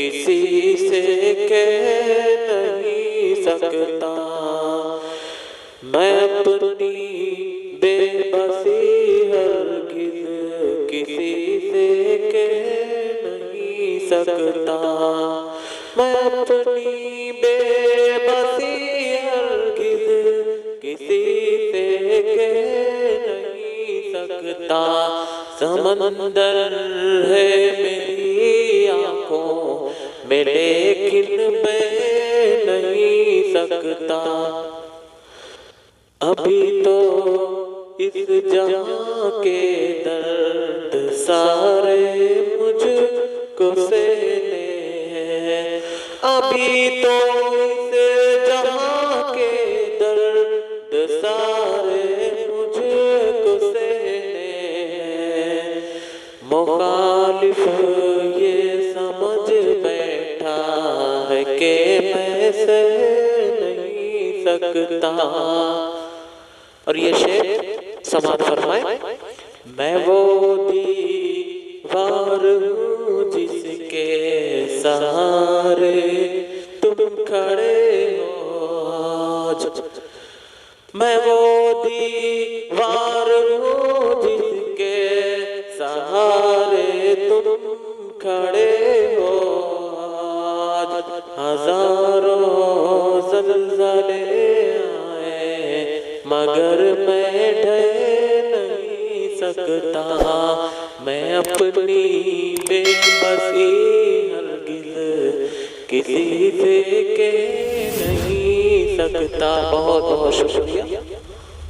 किसी से कह नहीं सकता। मैं अपनी बेबसी हरगिज़ किसी से कह नहीं सकता। मैं अपनी बेबसी हरगिज़ किसी से कह नहीं सकता। समंदर है मेरी आँखों में लेकिन मैं नहीं सकता। अभी तो इस जहाँ के दर्द सारे मुझको सहने हैं। अभी तो इस जहाँ के दर्द सारे मुझको सहने हैं। मुखालिफ ये समझ बैठा है कि मैं सह नहीं सकता। और ये शेर समाप्त फरमाए। मैं वो दीवार हूँ जिसके सहारे तुम खड़े हो। मैं वो दीवार हूँ जिसके सहारे तुम खड़े हो। हजारों ज़लज़ले मगर मैं ढह नहीं सकता। मैं अपनी बेबसी हरगिज़ किसी से कह नहीं सकता। बहुत बहुत शुक्रिया।